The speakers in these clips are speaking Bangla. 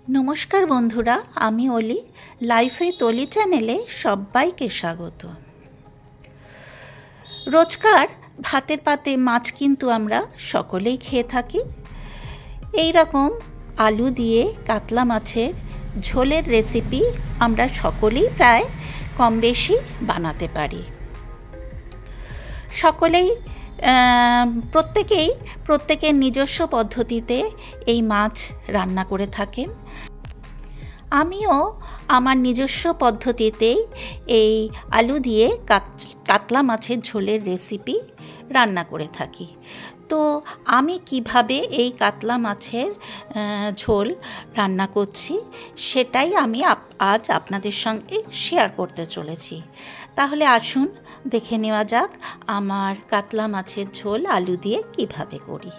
नमस्कार बंधुरा आमी ओली लाइफे तली चैनेले सबाइके स्वागत। रोजकार भातेर पाते माछ किन्तु आमरा सकलेई खेये थाकी। एई रकम आलू दिए कातला माछेर झोलेर रेसिपि आमरा सकलेई प्राय कम बेशी बानाते पारी। सकलेई प्रत्येकेर निजस्व पद्धतिते एई माछ रान्ना करे थाकेन। आमिও आमार निजस्व पद्धतिते एई आलू दिए कातला माछेर झोलेर रेसिपि रान्ना करे थाकी। तो आमी किभाबे एई कातला माछेर झोल रान्ना करछि सेटाई आमी आज आपनादेर संगे शेयर करते चलेछि। ताहले आसुन देखे नेওয়া যাক आमार कातला माछेर झोल आलू दिए किभाबे करी।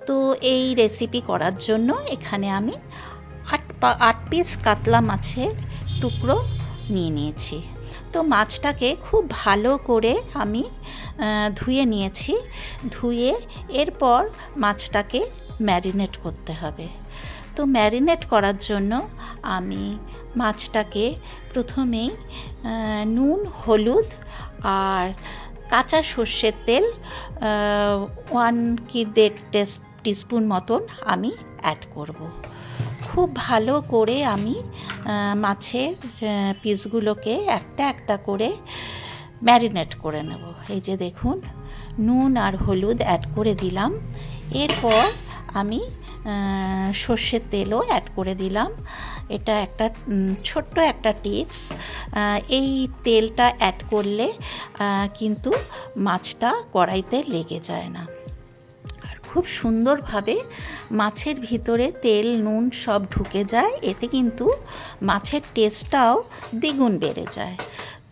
तो एई रेसिपि करार जोन्नो एखाने आमी 8 पिस कातला माछेर टुकरो निये निয়েছি। तो माछटाके खूब भालो करे आमी धुए निয়েছি। धुए एरपर माछटाके मैरिनेट करते हबे। तो मैरिनेट करार जोन्नो आमी माछटाके प्रथमेई नुन हलुद और काँचा सर्षेर तेल 1 कि 1.5 टीस्पून मतन आमी ऐड करब। खूब भालो करे आमी माछेर पिसगुलोके एकटा एकटा करे मैरिनेट करे नेब। एई जे देखुन नुन और हलुद ऐड करे दिलाम। एरपर आमी सर्षेर तेलो ऐड करे दिलाम। এটা একটা ছোট্ট একটা টিপস, এই তেলটা অ্যাড করলে কিন্তু মাছটা কড়াইতে লেগে যায় না আর খুব সুন্দরভাবে মাছের ভিতরে তেল নুন সব ঢুকে যায়। এতে কিন্তু মাছের টেস্টটাও দ্বিগুণ বেড়ে যায়।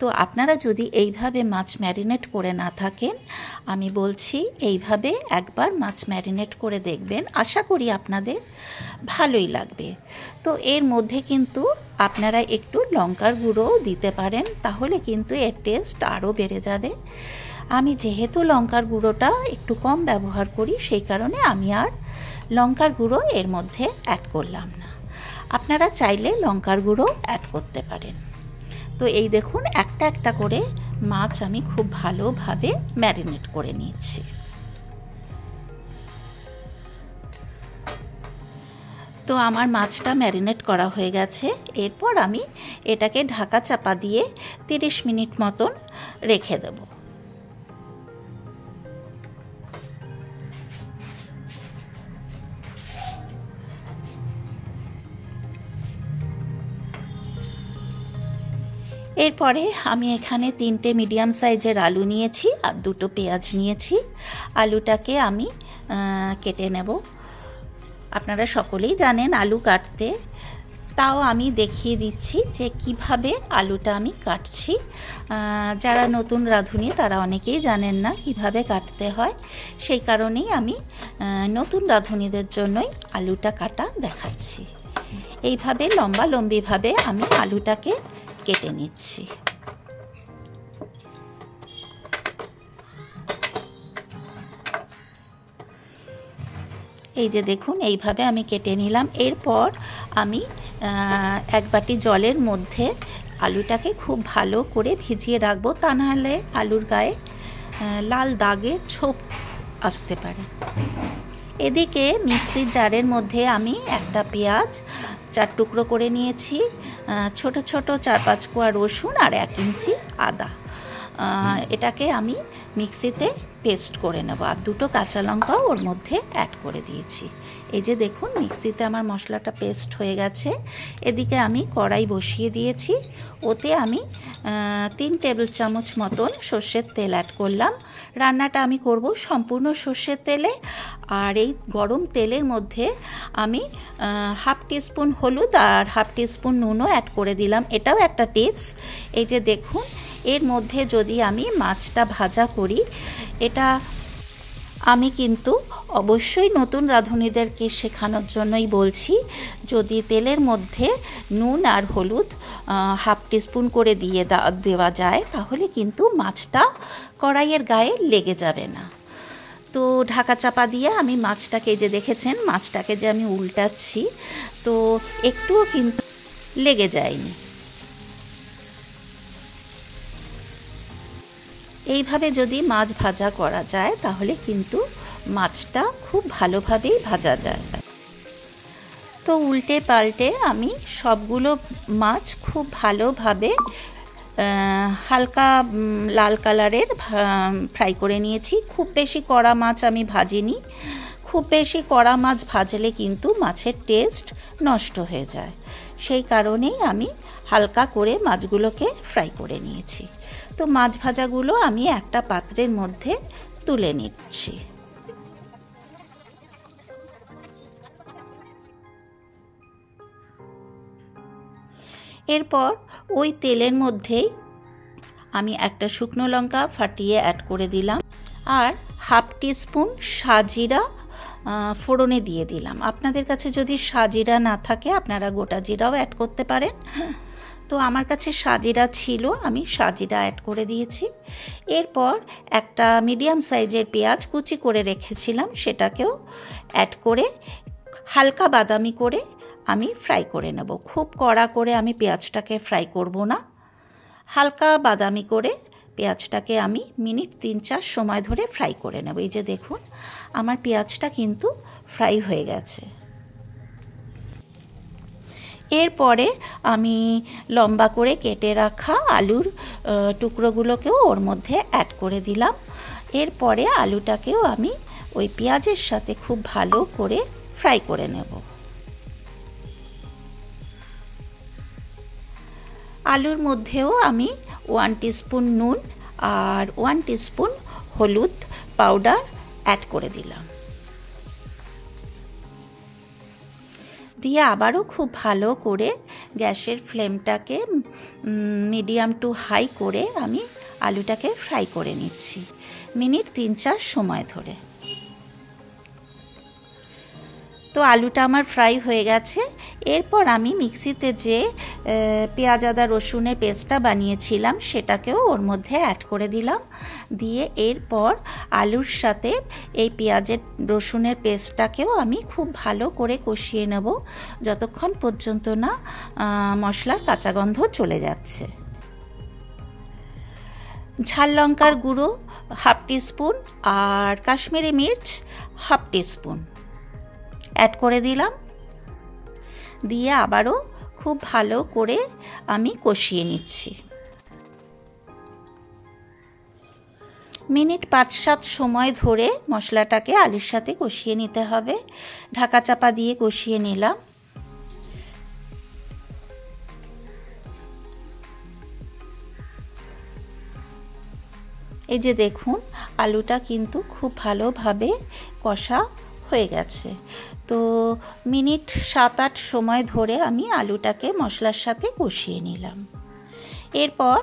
তো আপনারা যদি এইভাবে মাছ ম্যারিনেট করে না থাকেন আমি বলছি এইভাবে একবার মাছ ম্যারিনেট করে দেখবেন, আশা করি আপনাদের ভালোই লাগবে। তো এর মধ্যে কিন্তু আপনারা একটু লঙ্কার গুঁড়ো দিতে পারেন, তাহলে কিন্তু এর টেস্ট আরও বেড়ে যাবে। আমি যেহেতু লঙ্কার গুঁড়োটা একটু কম ব্যবহার করি সেই কারণে আমি আর লঙ্কার গুঁড়ো এর মধ্যে অ্যাড করলাম না। আপনারা চাইলে লঙ্কার গুঁড়ো অ্যাড করতে পারেন। তো এই দেখুন একটা একটা করে মাছ আমি খুব ভালোভাবে ম্যারিনেট করে নিয়েছি। তো আমার মাছটা ম্যারিনেট করা হয়ে গেছে। এরপর আমি এটাকে ঢাকা চাপা দিয়ে 30 মিনিট মতন রেখে দেব। এরপরে আমি এখানে 3টে মিডিয়াম সাইজের আলু নিয়েছি আর 2টো পেঁয়াজ নিয়েছি। আলুটাকে আমি কেটে নেব। আপনারা সকলেই জানেন আলু কাটতে, তাও আমি দেখিয়ে দিচ্ছি যে কিভাবে আলুটা আমি কাটছি। যারা নতুন রাঁধুনি তারা অনেকেই জানেন না কিভাবে কাটতে হয়, সেই কারণেই আমি নতুন রাঁধুনিদের জন্যই আলুটা কাটা দেখাচ্ছি। এইভাবে লম্বা লম্বিভাবে আমি আলুটাকে কেটে নিচ্ছি। এই যে দেখুন এইভাবে আমি কেটে নিলাম। এরপর আমি এক বাটি জলের মধ্যে আলুটাকে খুব ভালো করে ভিজিয়ে রাখবো, তা নাহলে আলুর গায়ে লাল দাগের ছোপ আসতে পারে। এদিকে মিক্সির জারের মধ্যে আমি একটা পেঁয়াজ 4 টুকরো করে নিয়েছি, ছোট ছোট 4-5 কোয়া রসুন আর 1 ইঞ্চি আদা। এটাকে আমি মিক্সিতে পেস্ট করে নেব আর 2টো কাঁচা লঙ্কাও ওর মধ্যে অ্যাড করে দিয়েছি। এই যে দেখুন মিক্সিতে আমার মশলাটা পেস্ট হয়ে গেছে। এদিকে আমি কড়াই বসিয়ে দিয়েছি, ওতে আমি 3 টেবিল চামচ মতন সর্ষের তেল অ্যাড করলাম। রান্নাটা আমি করব সম্পূর্ণ সর্ষের তেলে। আর এই গরম তেলের মধ্যে আমি 1/2 টিস্পুন হলুদ আর 1/2 টিস্পুন নুনও অ্যাড করে দিলাম। এটাও একটা টিপস। এই যে দেখুন এর মধ্যে যদি আমি মাছটা ভাজা করি, এটা আমি কিন্তু অবশ্যই নতুন রাঁধুনিদেরকে শেখানোর জন্যই বলছি, যদি তেলের মধ্যে নুন আর হলুদ 1/2 টিস্পুন করে দিয়ে দেওয়া যায় তাহলে কিন্তু মাছটা কড়াইয়ের গায়ে লেগে যাবে না। তো তো ঢাকা চাপা দিয়ে আমি মাছটাকে, যে দেখেছেন মাছটাকে যে আমি উল্টাচ্ছি, তো একটুও কিন্তু লেগে যায়নি। এইভাবে যদি মাছ ভাজা করা যায় তাহলে কিন্তু মাছটা খুব ভালোভাবেই ভাজা যায়। তো উল্টে পাল্টে আমি সবগুলো মাছ খুব ভালোভাবে হালকা লাল কালারের ফ্রাই করে নিয়েছি। খুব বেশি কড়া মাছ আমি ভাজিনি, খুব বেশি কড়া মাছ ভাজলে কিন্তু মাছের টেস্ট নষ্ট হয়ে যায়, সেই কারণেই আমি হালকা করে মাছগুলোকে ফ্রাই করে নিয়েছি। তো মাছ ভাজাগুলো আমি একটা পাত্রের মধ্যে তুলে নিচ্ছি। এরপর ওই তেলের মধ্যেই আমি একটা শুকনো লঙ্কা ফাটিয়ে অ্যাড করে দিলাম, আর হাফ টিস্পুন সাজিরা ফোড়নে দিয়ে দিলাম। আপনাদের কাছে যদি সাজিরা না থাকে আপনারা গোটা জিরাও অ্যাড করতে পারেন। তো আমার কাছে সাজিরা ছিল, আমি সাজিরা অ্যাড করে দিয়েছি। এরপর একটা মিডিয়াম সাইজের পেঁয়াজ কুচি করে রেখেছিলাম, সেটাকেও অ্যাড করে হালকা বাদামি করে আমি ফ্রাই করে নেব। খুব কড়া করে আমি পেঁয়াজটাকে ফ্রাই করব না, হালকা বাদামি করে পেঁয়াজটাকে আমি মিনিট 3-4 সময় ধরে ফ্রাই করে নেব। এই যে দেখুন আমার পেঁয়াজটা কিন্তু ফ্রাই হয়ে গেছে। এরপরে আমি লম্বা করে কেটে রাখা আলুর টুকরোগুলোকেও ওর মধ্যে অ্যাড করে দিলাম। এরপরে আলুটাকেও আমি ওই পেঁয়াজের সাথে খুব ভালো করে ফ্রাই করে নেব। আলুর মধ্যেও আমি 1 টিস্পুন নুন আর 1 টিস্পুন হলুদ পাউডার অ্যাড করে দিলাম। দিয়ে আবারও খুব ভালো করে গ্যাসের ফ্লেমটাকে মিডিয়াম টু হাই করে আমি আলুটাকে ফ্রাই করে নিচ্ছি মিনিট 3-4 সময় ধরে। তো আলুটা আমার ফ্রাই হয়ে গেছে। এরপর আমি মিক্সিতে যে পেঁয়াজ আদা রসুনের পেস্টটা বানিয়েছিলাম সেটাকেও ওর মধ্যে অ্যাড করে দিলাম। দিয়ে এরপর আলুর সাথে এই পেঁয়াজের রসুনের পেস্টটাকেও আমি খুব ভালো করে কষিয়ে নেব যতক্ষণ পর্যন্ত না মশলার কাঁচা গন্ধ চলে যাচ্ছে। ঝাল লঙ্কার গুঁড়ো হাফ টিস্পুন আর কাশ্মীরি মির্চ হাফ টিস্পুন অ্যাড করে দিলাম। দিয়ে আবারও খুব ভালো করে আমি কষিয়ে নিচ্ছি। মিনিট 5-7 সময় ধরে মশলাটাকে আলুর সাথে কষিয়ে নিতে হবে। ঢাকা চাপা দিয়ে কষিয়ে নিলাম। এই যে দেখুন আলুটা কিন্তু খুব ভালোভাবে কষা হয়ে গেছে। তো মিনিট 7-8 সময় ধরে আমি আলুটাকে মশলার সাথে কষিয়ে নিলাম। এরপর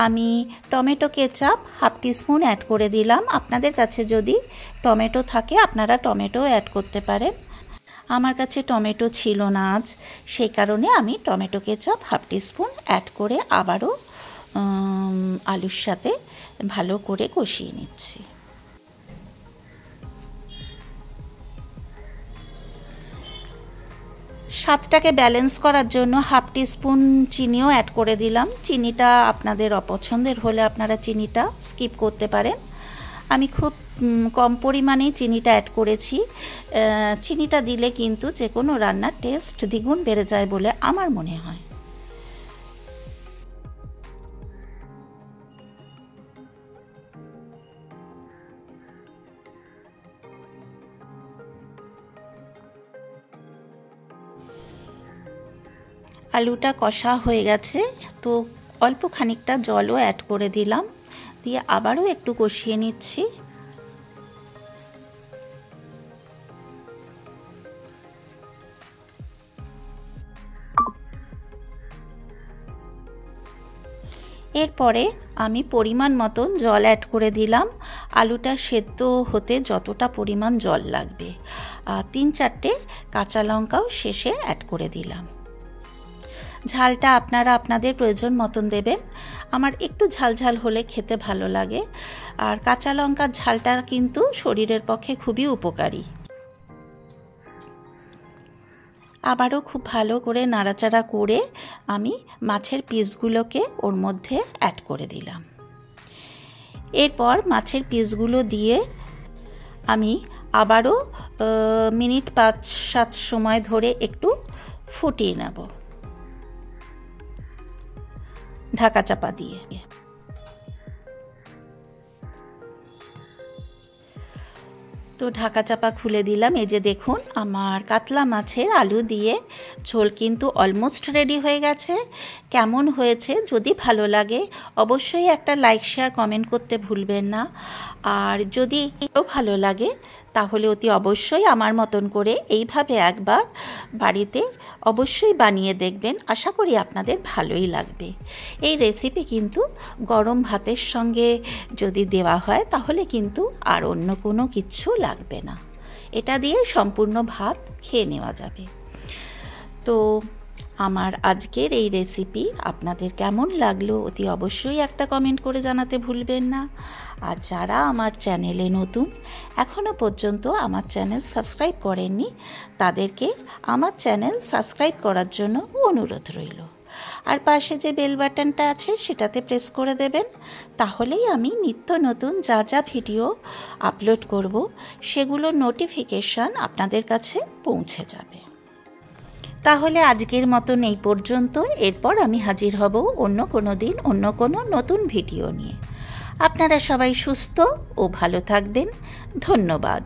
আমি tomato ketchup half teaspoon add করে দিলাম। আপনাদের কাছে যদি টমেটো থাকে আপনারা টমেটো অ্যাড করতে পারেন। আমার কাছে টমেটো ছিল না আজ, সেই কারণে আমি tomato ketchup half teaspoon add করে আবারও আলুর সাথে ভালো করে কষিয়ে নিচ্ছি। স্বাদটাকে ব্যালেন্স করার জন্য হাফ টিস্পুন চিনিও অ্যাড করে দিলাম। চিনিটা আপনাদের অপছন্দের হলে আপনারা চিনিটা স্কিপ করতে পারেন। আমি খুব কম পরিমাণেই চিনিটা অ্যাড করেছি। চিনিটা দিলে কিন্তু যে কোনো রান্নার টেস্ট দ্বিগুণ বেড়ে যায় বলে আমার মনে হয়। আলুটা কষা হয়ে গেছে, তো অল্প খানিকটা জলও অ্যাড করে দিলাম। দিয়ে আবারও একটু কষিয়ে নিচ্ছি। এরপরে আমি পরিমাণ মতন জল অ্যাড করে দিলাম। আলুটা সেদ্ধ হতে যতটা পরিমাণ জল লাগবে। আর 3-4টে কাঁচা লঙ্কাও শেষে অ্যাড করে দিলাম। ঝালটা আপনারা আপনাদের প্রয়োজন মতন দেবেন। আমার একটু ঝালঝাল হলে খেতে ভালো লাগে, আর কাঁচা লঙ্কার ঝালটা কিন্তু শরীরের পক্ষে খুবই উপকারী। আবারও খুব ভালো করে নাড়াচাড়া করে আমি মাছের পিসগুলোকে ওর মধ্যে অ্যাড করে দিলাম। এরপর মাছের পিসগুলো দিয়ে আমি আবারও মিনিট 5-7 সময় ধরে একটু ফুটিয়ে নেব ঢাকা চাপা দিয়ে। তো ঢাকা চাপা খুলে দিলাম। এই যে দেখুন, আমার কাতলা মাছের আলু দিয়ে ঝোল কিন্তু অলমোস্ট রেডি হয়ে গেছে। কেমন হয়েছে যদি ভালো লাগে অবশ্যই একটা লাইক শেয়ার কমেন্ট করতে ভুলবেন না। আর যদি ভালো লাগে তাহলে অতি অবশ্যই আমার মতন করে এইভাবে একবার বাড়িতে অবশ্যই বানিয়ে দেখবেন। আশা করি আপনাদের ভালোই লাগবে। এই রেসিপি কিন্তু গরম ভাতের সঙ্গে যদি দেওয়া হয় তাহলে কিন্তু আর অন্য কোনো কিচ্ছু লাগবে না, এটা দিয়ে সম্পূর্ণ ভাত খেয়ে নেওয়া যাবে। তো আমার আজকের এই রেসিপি আপনাদের কেমন লাগলো অতি অবশ্যই একটা কমেন্ট করে জানাতে ভুলবেন না। আর যারা আমার চ্যানেলে নতুন, এখনও পর্যন্ত আমার চ্যানেল সাবস্ক্রাইব করেননি, তাদেরকে আমার চ্যানেল সাবস্ক্রাইব করার জন্য অনুরোধ রইল। আর পাশে যে বেল বাটনটা আছে সেটাতে প্রেস করে দেবেন, তাহলেই আমি নিত্য নতুন যা যা ভিডিও আপলোড করব সেগুলোর নোটিফিকেশান আপনাদের কাছে পৌঁছে যাবে। তাহলে আজকের মতন এই পর্যন্ত। এরপর আমি হাজির হব অন্য কোনো দিন অন্য কোনো নতুন ভিডিও নিয়ে। আপনারা সবাই সুস্থ ও ভালো থাকবেন। ধন্যবাদ।